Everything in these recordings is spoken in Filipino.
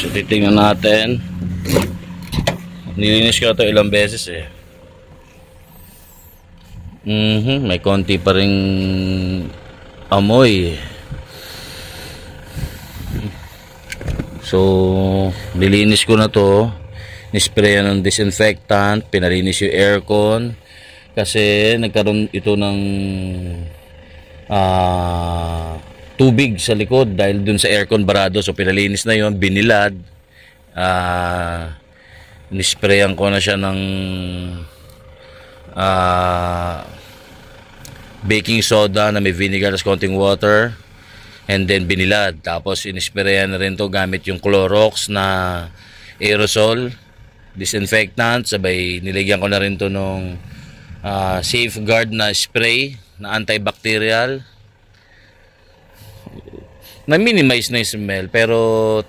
So titingnan natin. Nilinis ko ito ilang beses eh. May konti pa ring amoy. So nilinis ko na to. Nisprayan ng disinfectant, pinalinis yung aircon kasi nagkaroon ito ng tubig sa likod dahil dun sa aircon barado. So pinalinis na yun, binilad, nisprayan ko na siya ng baking soda na may vinegar at konting water, and then binilad. Tapos inisprayan na rin to gamit yung Clorox na aerosol disinfectant, sabay nilagyan ko na rin to nung safeguard na spray na antibacterial. Na-minimize na yung smell, pero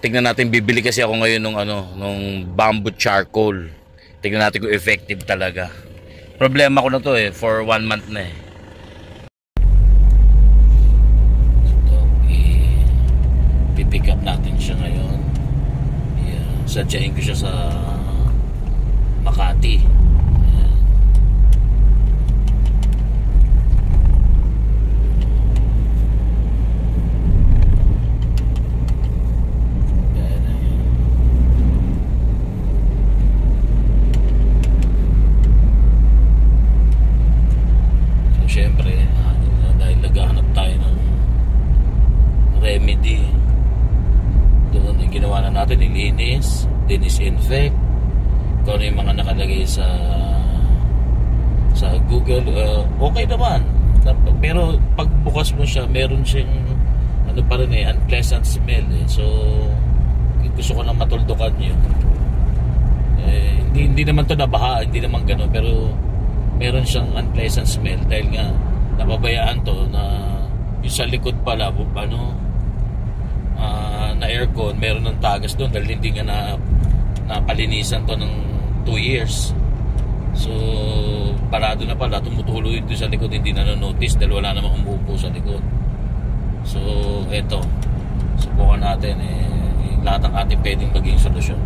tignan natin, bibili kasi ako ngayon nung bamboo charcoal. Tignan natin kung effective talaga. Problema ko na to for 1 month na eh. Pipick up natin siya ngayon. Sadyain ko siya sa Makati. So syempre, dahil naghahanap tayo ng remedy, doon yung ginawa na natin, nilinis, disinfect, kung ano yung mga nakalagay sa Google, okay naman. Pero pagbukas mo siya, meron siyang pa rin unpleasant smell so gusto ko nang matuldukan yun. Hindi naman to nabaha, hindi naman gano'n, pero meron siyang unpleasant smell dahil nga napabayaan to na yung sa likod pala na aircon, meron ng tagas doon dahil hindi nga napalinisan to ng 2 years. So parado na pala, tumutulo yun sa likod, hindi na notice dahil wala namang umupo sa likod. So eto, subukan natin lahat ng ating pwedeng maging solusyon.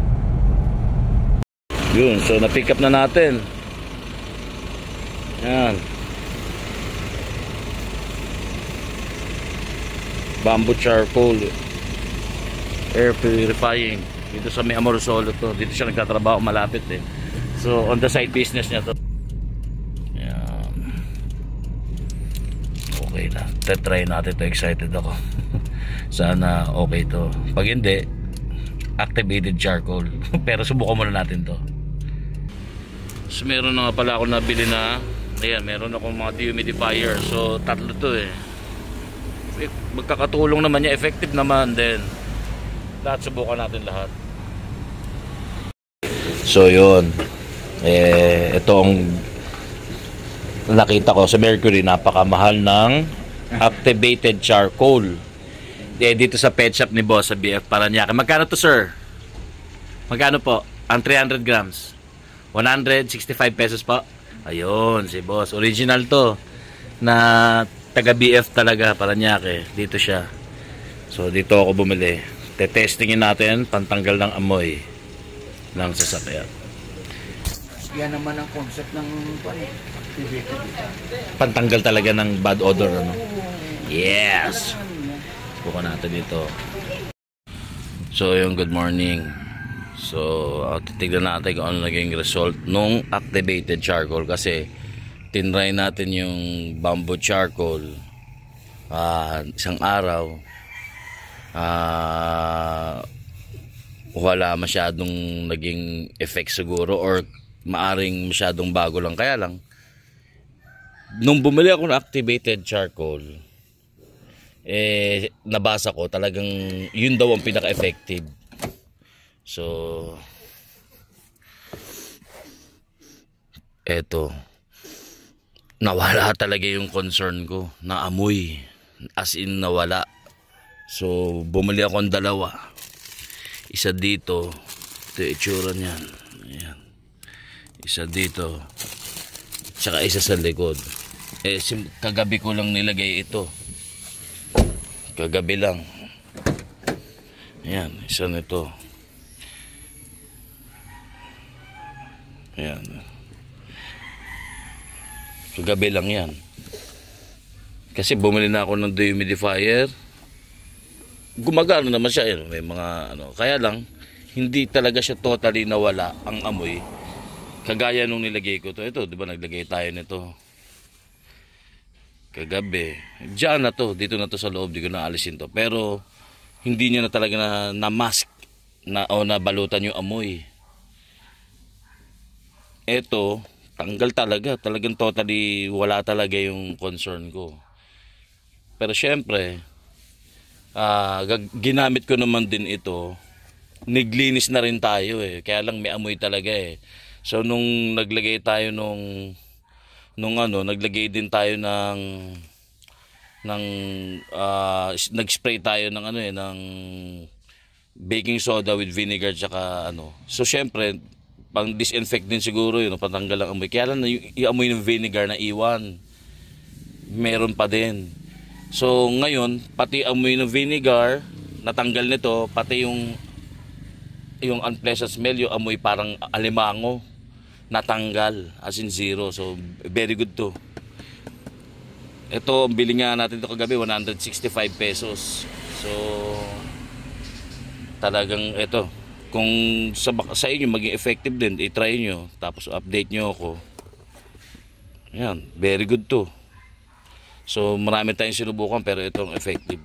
Yun, so na-pick up na natin. Yan, bamboo charcoal air purifying dito sa may Amorsolo to. Dito siya nagtatrabaho, malapit so on the side business niya to. Yan, okay na, try natin to. Excited ako. Sana okay to. Pag hindi, activated charcoal. Pero subukan muna natin to. So meron na nga pala ako nabili na, ayan, meron akong mga dehumidifier. So tatlo to magkakatulong naman niya, effective naman din. Lahat subukan natin lahat. So yun, ito ang nakita ko sa Mercury, napakamahal ng activated charcoal. Dito sa pet shop ni Boss sa BF Paranaque. Magkano to, sir? Magkano po? Ang 300 grams 165 pesos po. Ayun, si Boss, original to na taga BF talaga, Paranaque. Dito siya. So dito ako bumili. Tetestingin natin pantanggal ng amoy ng sasakyan. Yan naman ang concept ng pantanggal talaga ng bad odor, Yes. Buka natin dito. So yung good morning. So titignan natin kung ano naging result nung activated charcoal, kasi tinry natin yung bamboo charcoal isang araw, wala masyadong naging effect siguro, or maaring masyadong bago lang. Kaya lang nung bumili ako ng activated charcoal, nabasa ko talagang yun daw ang pinaka-effective. So eto, nawala talaga yung concern ko na amoy, as in nawala. So bumili ako ng dalawa, isa dito, ito yung itsura niyan, ayan, isa dito, tsaka isa sa likod. Kagabi ko lang nilagay ito, kagabi lang. Ayan, isa nito, Ayan. Kagabi lang yan. Kasi bumili na ako ng dehumidifier. Gumagana naman siya. May mga ano. Kaya lang, hindi talaga siya totally nawala ang amoy. Kagaya nung nilagay ko to. Ito, di ba naglagay tayo nito kagabi. Diyan na to. Dito na to sa loob. Di ko na alisin to. Pero, hindi niya na talaga na-mask o nabalutan yung amoy. Ito, tanggal talaga. Talagang totally wala talaga yung concern ko. Pero syempre, ginamit ko naman din ito. Naglinis na rin tayo eh. Kaya lang may amoy talaga eh. So nung naglagay tayo naglagay din tayo nag-spray tayo ng ng baking soda with vinegar tsaka ano. So syempre, pang disinfect din siguro yun, patanggal ang amoy. Kaya lang yung amoy ng vinegar na iwan, meron pa din. So ngayon, pati amoy ng vinegar natanggal nito, pati yung unpleasant smell, yung amoy parang alimango, natanggal, as in zero. So very good to. Ito, bili nga natin ito kagabi, 165 pesos. So talagang ito, kung sa inyo maging effective din, i-try nyo, tapos update nyo ako. Yan, very good to. So marami tayong sinubukan pero itong effective.